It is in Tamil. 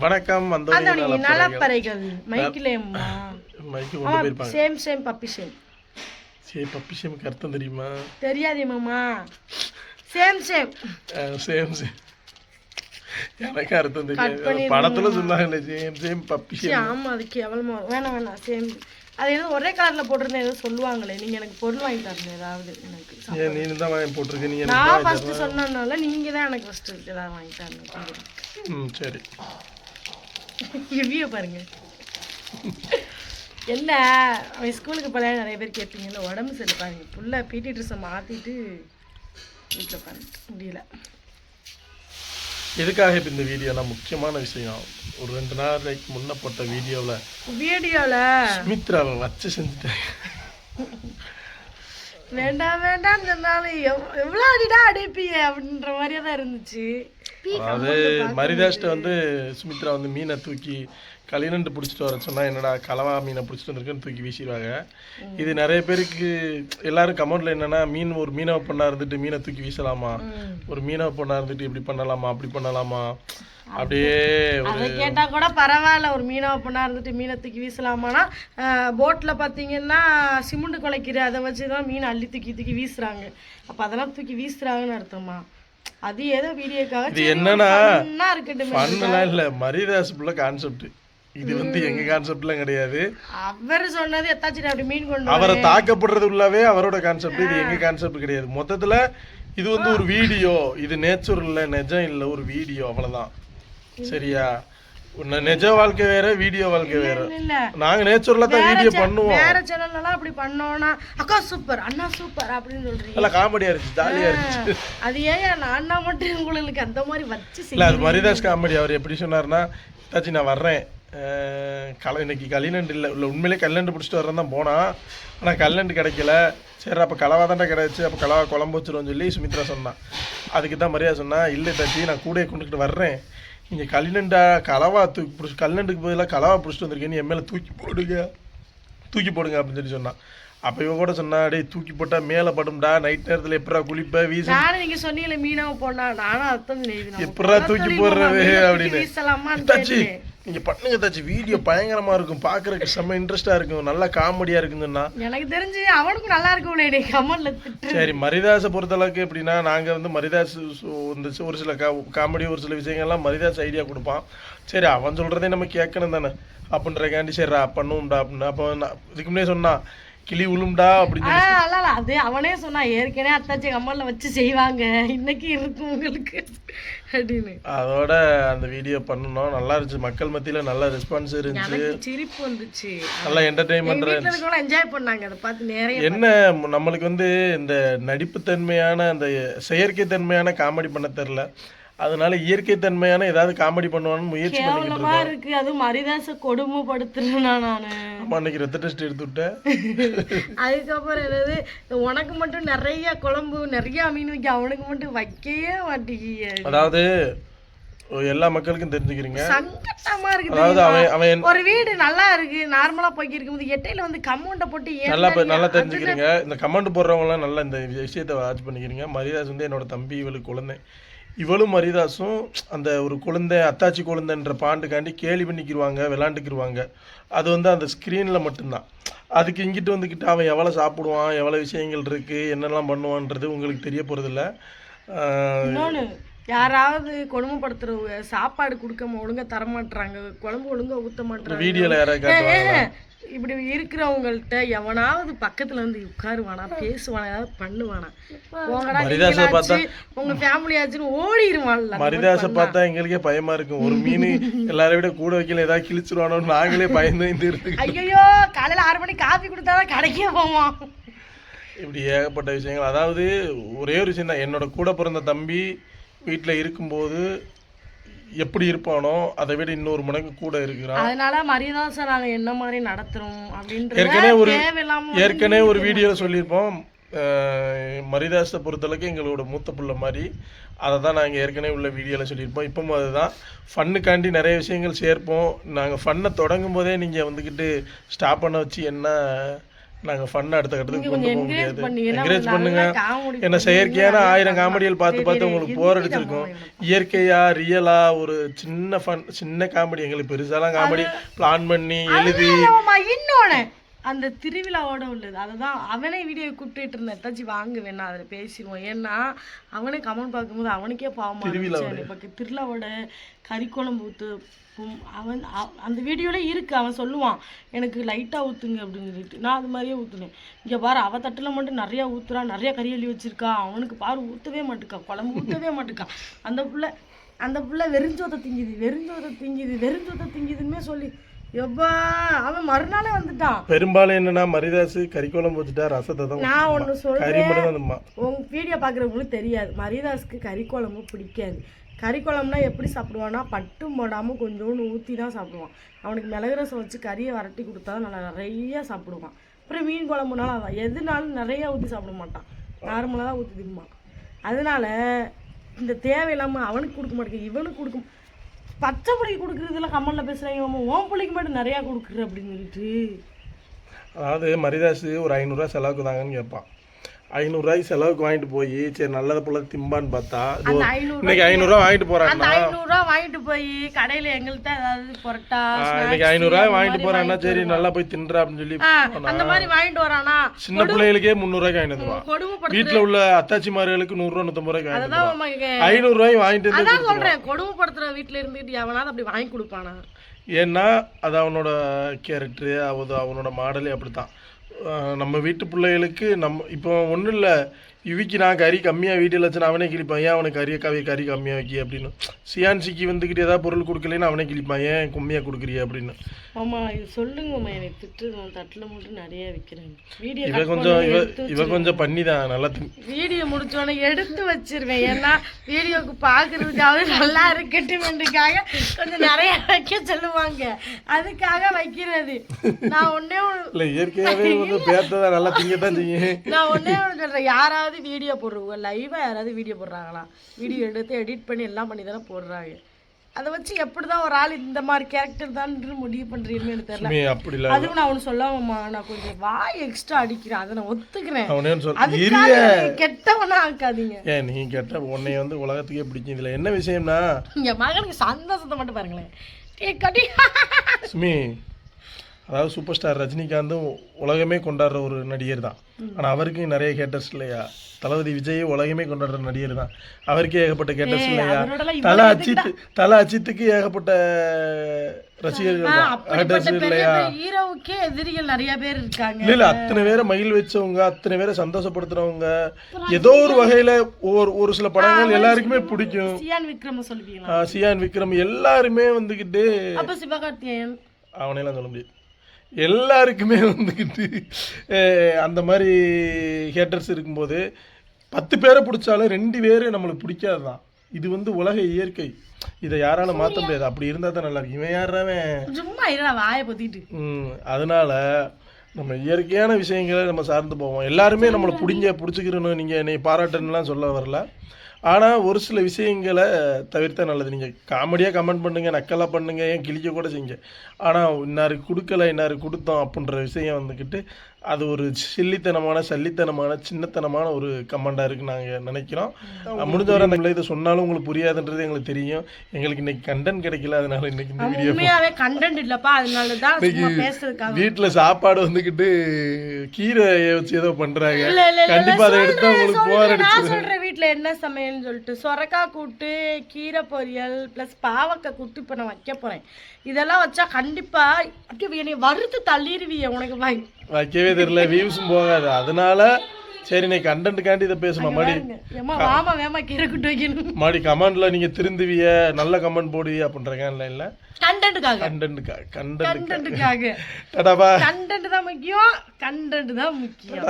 வணக்கம் நலப்பறைகள் மைக்கிலேம்மா மைக்கு கொண்டு போயிருப்பாங்க. Shame shame puppy shame. பப்பி சேம்க்கு அர்த்தம் தெரியுமா? தெரியாதே மாமா. சேம் சேம் சேம் சேம் எனக்கு அர்த்தம் தெரியாது. படத்துல சொன்னாங்க சேம் சேம் பப்பி சேம். ஆமா அது கேவலமா வேணாம் வேணாம் சேம். அது ஏதோ ஒரே கலர்ல போட்டிருந்தேன் ஏதோ சொல்லுவாங்களே. நீங்க எனக்கு பொருள் வாங்கி தரணும் ஏதாவது. எனக்கு நீ தான் வாங்கி போட்டிருக்க. நீங்க நான் ஃபர்ஸ்ட் சொன்னனால நீங்க தான் எனக்கு ஃபர்ஸ்ட் ஏதாவது வாங்கி தரணும். சரி ரிவ்யூ பாருங்க. என்ன அவன் ஸ்கூலுக்கு போல நிறைய பேர் கேட்பீங்கல்ல, உடம்பு சரி பாருங்க. ஃபுல்லாக பிடி ட்ரெஸ்ஸை மாற்றிட்டு வீட்டில் பாருங்க முடியல. எதுக்காக இப்போ இந்த வீடியோலாம் முக்கியமான விஷயம். ஒரு 2 நாளைக்கு முன்ன போட்ட வீடியோவில் சுமித்ராவை வச்சு செஞ்சுட்டாங்க. வேண்டாம் வேண்டாம்னு சொன்னாலும் எவ்வளோ அடிடா அடிப்பீங்க அப்படின்ற மாதிரியே தான் இருந்துச்சு. அது மரிதாஷ்ட சுமித்ரா மீனை தூக்கி களிநண்டு பிடிச்சிட்டு வர சொன்னா என்னடா கலவா மீனை பிடிச்சிட்டு வந்திருக்குன்னு தூக்கி வீசிடுவாங்க. இது நிறைய பேருக்கு எல்லாரும் கமெண்ட்ல என்னன்னா ஒரு மீனவ பொண்ணா இருந்துட்டு மீனை தூக்கி வீசலாமா, ஒரு மீனவ பொண்ணா இருந்துட்டு இப்படி பண்ணலாமா அப்படி பண்ணலாமா அப்படியே அதை கேட்டா கூட பரவாயில்ல. ஒரு மீனவ பொண்ணா இருந்துட்டு மீனை தூக்கி வீசலாமானா போட்ல பாத்தீங்கன்னா சிமெண்ட் குலைக்கிற அதை வச்சுதான் மீனை அள்ளி தூக்கி தூக்கி வீசுறாங்க. அப்ப அதெல்லாம் தூக்கி வீசுறாங்கன்னு அர்த்தமா? அது ஏதோ வீடியோக்காக இது என்னன்னா பண்ணலாம் இல்ல மரிதாஸ் புள்ள கான்செப்ட். இது எங்க கான்செப்ட்லாம் கிடையாது. அவர் சொன்னது எத்தாச்சும் அப்படி மீன் கொண்டு அவரை தாக்கப்படுறது உள்ளவே அவரோட கான்செப்ட். இது எங்க கான்செப்ட் கிடையாது. மொத்தத்துல இது ஒரு வீடியோ. இது நேச்சுரல் இல்ல, நிஜம் இல்ல, ஒரு வீடியோ அவ்வளவுதான். சரியா? நிஜ வாழ்க்கை வேற, வீடியோ வாழ்க்கை வேற. நாங்க நேச்சுரலா தான் வீடியோ பண்ணுவோம். வேற சேனல்ல அப்படி பண்ணோம்னா அக்கா சூப்பர் அண்ணா சூப்பர் அப்படின்னு சொல்றீங்க. இல்ல காமெடியா இருந்துச்சு, ஜாலியா இருந்துச்சு. அது ஏன் அண்ணா மட்டும் உங்களுக்கு அந்த மாதிரி வச்சு இல்ல அது மரிதாஸ் காமெடி. அவர் எப்படி சொன்னாருன்னா, தாச்சி நான் வர்றேன், இன்னைக்கு களிநண்டு இல்லை இல்லை உண்மையிலே கல்லண்டு பிடிச்சிட்டு வரேன் தான் போனான். ஆனால் கல்லண்டு கிடைக்கல. சரி அப்போ கலவா தாண்டா கிடைச்சி, அப்போ கலவா குழம்பு வச்சிருவோன்னு சொல்லி சுமித்ரா சொன்னான். அதுக்கு தான் மரியாதை சொன்னா, இல்லை தாச்சி நான் கூடையை கொண்டுக்கிட்டு வர்றேன், நீங்கள் களிநண்டா கலவா தூக்கி பிடிச்சி கல்லண்டுக்கு பதிலாக கலவா பிடிச்சிட்டு வந்திருக்கேன்னு என் மேலே தூக்கி போடுங்க அப்படின்னு சொல்லி சொன்னான். அப்போ இவ கூட சொன்னா, டேய் தூக்கி போட்டா மேலே படும்டா, நைட் நேரத்தில் எப்படா குளிப்ப வீச. நீங்க சொன்னீங்களே மீனவ போனா நானும் அர்த்தம் எப்படா தூக்கி போடுறது அப்படின்னு. தாச்சி நீங்க பண்ணுங்க தாச்சி, வீடியோ பயங்கரமா இருக்கும், பாக்குறதுக்கு செம்ம இன்ட்ரெஸ்டா இருக்கும், நல்லா காமெடியா இருக்குன்னா. எனக்கு தெரிஞ்சு அவனுக்கும் நல்லா இருக்கும் கமெண்ட்ல. சரி மரிதாஸை பொறுத்தளவுக்கு எப்படின்னா, நாங்க மரிதாஸ் ஒரு சில காமெடி ஒரு சில விஷயங்கள்லாம் மரிதாஸ் ஐடியா கொடுப்பான். சரி அவன் சொல்றதே நம்ம கேட்கணும் தானே அப்படின்றக்காண்டி சரி பண்ணுவோம்டா அப்படின்னு. அப்போ இதுக்கு முன்னே சொன்னா கிளி உளும்டா அப்படின்னு. அது அவனே சொன்னா ஏற்கனவே அத்தாச்சி கம்மல்ல வச்சு செய்வாங்க, இன்னைக்கு இருக்கும் உங்களுக்கு அப்படின்னு. அதோட அந்த வீடியோ பண்ணணும், நல்லா இருந்துச்சு. மக்கள் மத்தியில நல்ல ரெஸ்பான்ஸ் இருந்துச்சு, சிரிப்பு வந்துச்சு, நல்ல என்டர்டெயின்மெண்ட் என்ஜாய் பண்ணாங்க. அதை பார்த்து நிறைய என்ன நம்மளுக்கு இந்த நடிப்புத்தன்மையான அந்த செயற்கை தன்மையான காமெடி பண்ண தெரியல. அதனால இயற்கை தன்மையான ஏதாவது காமெடி பண்ணுவான்னு முயற்சி பண்ணிக்கிட்டு இருக்கு. அது மரிதாச கொடுமைப்படுத்துறேன் நானு. அன்னைக்கு ரத்த டெஸ்ட் எடுத்து விட்டேன். அதுக்கப்புறம் என்னது உனக்கு மட்டும் நிறைய குழம்பு நிறைய மீன் வைக்க, அவனுக்கு மட்டும் வைக்கவே மாட்டேங்க. அதாவது எல்லா மக்களுக்கும் தெரிஞ்சுக்கிறீங்க, சங்கட்டமா இருக்கு. அதாவது அவன் ஒரு வீடு நல்லா இருக்கு நார்மலா போய் இருக்கும்போது எட்டையில கமெண்ட போட்டு நல்லா தெரிஞ்சுக்கிறீங்க. இந்த கமெண்ட் போடுறவங்க எல்லாம் நல்லா இந்த விஷயத்தை வாட்ச் பண்ணிக்கிறீங்க. மரிதாஸ் என்னோட தம்பி, இவளுக்கு குழந்தை, இவளும் மரிதாஸும் அந்த ஒரு குழந்தை அத்தாச்சி குழந்தைன்ற பாண்டுக்காண்டி கேலி பண்ணிக்கிடுவாங்க, விளாண்டுக்கிடுவாங்க. அது அந்த ஸ்க்ரீனில் மட்டும்தான். அதுக்கு இங்கிட்டு வந்துக்கிட்டு அவன் எவ்வளோ சாப்பிடுவான், எவ்வளோ விஷயங்கள் இருக்குது, என்னெல்லாம் பண்ணுவான்றது உங்களுக்கு தெரிய போகிறதில்ல. யாராவது கொடுமைப்படுத்துறவங்க சாப்பாடு கொடுக்காம ஒழுங்கா தரமாட்டுறாங்க, குழம்பு ஒழுங்கா ஊற்ற மாட்டாங்க, வீடியோவில் யாராவது இப்படி இருக்கிறவங்கள்ட்ட எவனாவது பக்கத்துல உட்காருவானா, பேசுவானா, ஏதாவது பண்ணுவானா, உங்க ஃபேமிலி ஆச்சுன்னு ஓடிடுவான்ல. மரிதாஸை பார்த்தா எங்களுக்கே பயமா இருக்கும். ஒரு மீன் எல்லாரை விட கூட வைக்கல, ஏதாவது கிழிச்சிருவானோன்னு நாங்களே பயந்து இருக்கு. ஐயோ காலையில 6 மணிக்கு காஃபி கொடுத்தாதான் கடைக்கே போவோம். இப்படி ஏகப்பட்ட விஷயங்கள். அதாவது ஒரே ஒரு விஷயம் தான், என்னோட கூட பிறந்த தம்பி வீட்டில் இருக்கும்போது எப்படி இருப்பானோ அதை விட இன்னொரு மடங்கு கூட இருக்கிறான். அதனால மரிதாஸை நாங்க என்ன மாதிரி நடத்துறோம் அப்படின்றது ஏற்கனவே ஒரு வீடியோவில் சொல்லியிருப்போம். மரிதாஸை பொறுத்தளவுக்கு எங்களோட மூத்த பிள்ளை மாதிரி. அதை தான் நாங்கள் ஏற்கனவே உள்ள வீடியோவில் சொல்லியிருப்போம். இப்போவும் அதுதான் ஃபன்னுக்காண்டி நிறைய விஷயங்கள் சேர்ப்போம். நாங்கள் ஃபன்னை தொடங்கும் போதே நீங்கள் ஸ்டாப் பண்ண வச்சு என்ன நாங்கள் ஃபன் அடுத்த கட்டத்துக்கு கொண்டு போக முடியாது. பண்ணுங்க என்கரேஜ் பண்ணுங்க. என்ன செயற்கையான 1000 காமெடிகள் பார்த்து உங்களுக்கு போர் அடிச்சிருக்கும். இயற்கையா ரியலா ஒரு சின்ன ஃபன், சின்ன காமெடி, எங்களுக்கு பெருசாலாம் காமெடி பிளான் பண்ணி எழுதி இன்னொன்னு அந்த திருவிழாவோட உள்ளது. அதுதான் அவனே வீடியோ கூப்பிட்டு இருந்தேன், எத்தாச்சும் வாங்க வேணா அதில் பேசிடுவோம். ஏன்னா அவனே கமெண்ட் பார்க்கும்போது அவனுக்கே பாவமா இருந்துச்சு. திருவிழாவோட கறிக்குழம்பு ஊற்று அவன் அந்த வீடியோல இருக்கு. அவன் சொல்லுவான் எனக்கு லைட்டாக ஊற்றுங்க அப்படின்னு சொல்லிட்டு. நான் அது மாதிரியே ஊற்றுனேன். இங்கே பாரு அவ தட்டில் மட்டும் நிறையா ஊற்றுறான், நிறையா கறி அள்ளி வச்சிருக்கா. அவனுக்கு பாரு ஊற்றவே மாட்டுக்கா, குழம்பு ஊற்றவே மாட்டுக்கா. அந்த புள்ள வெறிஞ்சோத்தை திங்குதுன்னே சொல்லி எப்பா அவன் மறுநாளே வந்துட்டான். பெரும்பாலும் என்னன்னா மரிதாஸ் கறிக்குழம்பு வச்சுட்டா ரசத்தை தான். நான் ஒன்று சொல்றேன், உங்க வீடியோ பார்க்குறவங்களுக்கு தெரியாது, மரிதாஸ்க்கு கறிக்குழம்பு பிடிக்காது. கறிக்குழம்புனா எப்படி சாப்பிடுவான்னா பட்டும் போடாமல் கொஞ்சோண்டு ஊற்றி தான் சாப்பிடுவான். அவனுக்கு மிளகு ரசம் வச்சு கறியை வரட்டி கொடுத்தா தான் நல்லா நிறையா சாப்பிடுவான். அப்புறம் மீன் குழம்புனாலும் அதான், எதுனாலும் நிறையா ஊற்றி சாப்பிட மாட்டான், நார்மலாக தான் ஊற்றி திம்பான். அதனால இந்த தேவையில்லாமல் அவனுக்கு கொடுக்க மாட்டேங்க, இவனுக்கு கொடுக்க. பச்சை பிள்ளைக்கு கொடுக்குறதுலாம் கம்மலில் பேசுகிறாங்க, ஓன் பிள்ளைக்கு மட்டும் நிறையா கொடுக்குற அப்படின்னு சொல்லிட்டு. அதாவது மரிதாஸ் ஒரு 500 ரூபா செலவுக்கு தாங்கன்னு கேட்பான். 500 ரூபாய்க்கு செலவுக்கு வாங்கிட்டு போய் சரி நல்லதை போல திம்பான்னு பார்த்தா இன்னைக்கு 500 ரூபா வாங்கிட்டு போறான்னா, 500 ரூபா வாங்கிட்டு போய் கடையில எங்கள்கிட்ட ஏதாவது பொரோட்டா இன்னைக்கு 500 ரூபாய் வாங்கிட்டு போறான்னா சரி நல்லா போய் தின்ற அப்படின்னு சொல்லி அந்த மாதிரி வாங்கிட்டு வரானா. சின்ன பிள்ளைகளுக்கே 300 ரூபாய்க்கு வாங்கிட்டு வந்துருவான். வீட்டுல உள்ள அத்தாச்சிமார்களுக்கு 100 ரூபா 150 ரூபாய்க்கு வாங்கிட்டு 500 ரூபாய் வாங்கிட்டு. அதான் சொல்றேன், கொடுமைப்படுத்துற வீட்டுல இருந்துட்டு எவனாவது அப்படி வாங்கி கொடுப்பானா. ஏன்னா அது அவனோட கேரக்டரு, அவனோட மாடலே அப்படித்தான். நம்ம வீட்டு பிள்ளைகளுக்கு நம்ம இப்போ ஒன்றும் இல்லை, இவிக்கு நான் கறி கம்மியாக வீட்டில் வச்சுன்னா அவனே கிழிப்பான், ஏன் அவனுக்கு கறி கம்மியாக வைக்கி அப்படின்னு. சியான்சிக்கு வந்துக்கிட்டு ஏதாவது பொருள் கொடுக்கலன்னு அவனே கிழிப்பான், ஏன் கம்மியாக கொடுக்குறிய அப்படின்னு. ஆமாம் இது சொல்லுங்க மாமா, எனக்கு திட்டு தட்டில் மட்டும் நிறைய வைக்கிறேன். வீடியோ இவ கொஞ்சம் பண்ணி தான் நல்லா வீடியோ முடிச்சோடனே எடுத்து வச்சிருவேன். ஏன்னா வீடியோக்கு பார்க்கறதுக்காக நல்லா இருக்கட்டுமெண்டுக்காக கொஞ்சம் நிறைய வைக்க சொல்லுவாங்க, அதுக்காக வைக்கிறது. நான் ஒன்னே இல்லை இயற்கையாகவே பேர்த்ததான் நல்லா திங்கத்தான் செய்யும். நான் ஒன்னே ஒன்று சொல்கிறேன், யாராவது வீடியோ போடுறவங்க லைவாக யாராவது வீடியோ போடுறாங்களா? வீடியோ எடுத்து எடிட் பண்ணி எல்லாம் பண்ணி தானே போடுறாங்க. அதை வச்சு எப்படிதான் ஒரு ஆள் இந்த மாதிரி கேரக்டர் தான் முடிவு பண்றீங்கன்னு தெரியல. அதுவும் நான் ஒன்று சொல்லாமம்மா, நான் கொஞ்சம் வாய் எக்ஸ்ட்ரா அடிக்கிறேன், அதை நான் ஒத்துக்கிறேன். கெட்டவனா ஆக்காதீங்க. ஏன் நீ கெட்ட உன்னை வந்து உலகத்துக்கே பிடிக்கும். இதுல என்ன விஷயம்னா என் மகனுக்கு சந்தோஷத்தை மட்டும் பாருங்களேன். சுமி, அதாவது சூப்பர் ஸ்டார் ரஜினிகாந்தும் உலகமே கொண்டாடுற ஒரு நடிகர் தான். ஆனால் அவருக்கு நிறைய கேட்டர்ஸ் இல்லையா? தளபதி விஜய் உலகமே கொண்டாடுற நடிகர் தான், அவருக்கே ஏகப்பட்ட கேட்டர்ஸ் இல்லையா? தல அஜித்துக்கு ஏகப்பட்ட ரசிகர்கள் இல்லையா? ஹீரோவுக்கே எதிரிகள் நிறைய பேர் இருக்காங்க. இல்ல அத்தனை பேரை மகிழ் வச்சவங்க, அத்தனை பேரை சந்தோஷப்படுத்துறவங்க, ஏதோ ஒரு வகையில ஒரு சில படங்கள் எல்லாருக்குமே பிடிக்கும். சியான் விக்ரம் எல்லாருமே வந்துகிட்டு, சிவகார்த்திகேயன் அவனையெல்லாம் சொல்ல முடியாது, எல்லாருக்குமே வந்துக்கிட்டு அந்த மாதிரி ஹேட்டர்ஸ் இருக்கும்போது 10 பேரை பிடிச்சாலும் 2 பேர் நம்மளுக்கு பிடிக்காது தான். இது வந்து உலக இயற்கை, இதை யாராலும் மாற்ற முடியாது. அப்படி இருந்தால் தான் நல்லா இருக்கு. இவன் யாராவன் சும்மா வாயை பத்திட்டு. அதனால நம்ம இயற்கையான விஷயங்களை நம்ம சார்ந்து போவோம். எல்லாருமே நம்மளை பிடிச்சிக்கிறணும், நீங்கள் என்னை பாராட்டணும்லாம் சொல்ல வரல. ஆனால் ஒரு சில விஷயங்களை தவிர்த்தா நல்லது. நீங்கள் காமெடியாக கமெண்ட் பண்ணுங்கள், நக்கலாக பண்ணுங்கள், ஏன் கிழிக்க கூட செய்யுங்க. ஆனால் இன்னாருக்கு கொடுக்கல இன்னாருக்கு கொடுத்தோம் அப்படின்ற விஷயம் வந்துக்கிட்டு அது ஒரு சல்லித்தனமான சின்னத்தனமான ஒரு கமெண்டாக இருக்குன்னு நாங்கள் நினைக்கிறோம். முடிஞ்சவரை அந்த இதை சொன்னாலும் உங்களுக்கு புரியாதுன்றது எங்களுக்கு தெரியும். எங்களுக்கு இன்னைக்கு கண்டென்ட் கிடைக்கல, அதனால இன்னைக்கு இந்த வீடியோ கண்டென்ட் இல்லப்பா, அதனால தான் வீட்டில் சாப்பாடு வந்துக்கிட்டு கீரை வச்சு ஏதோ பண்ணுறாங்க. கண்டிப்பாக அதை எடுத்து உங்களுக்கு போர் அடிச்சு. வீட்டில் என்ன சமையல்னு சொல்லிட்டு சொரக்காய் கூட்டு, கீரை பொரியல் ப்ளஸ் பாவக்காய் கூட்டு இப்போ நான் வைக்க போகிறேன். இதெல்லாம் வச்சா கண்டிப்பாக அப்படியே வறுத்து தள்ளிடுவீங்க. உனக்கு வைக்கவே தெரியல, வியூஸும் போகாது. அதனால சரி நீ கண்டென்ட்டுக்காண்டி இதை பேசணும். மாடி கமெண்ட்ல நீங்க திருந்துவிய, நல்ல கமெண்ட் போடுவிய அப்படின்றக்கான இல்லை, கண்டென்ட்டுக்காக. கண்டென்ட் தான் முக்கியம்.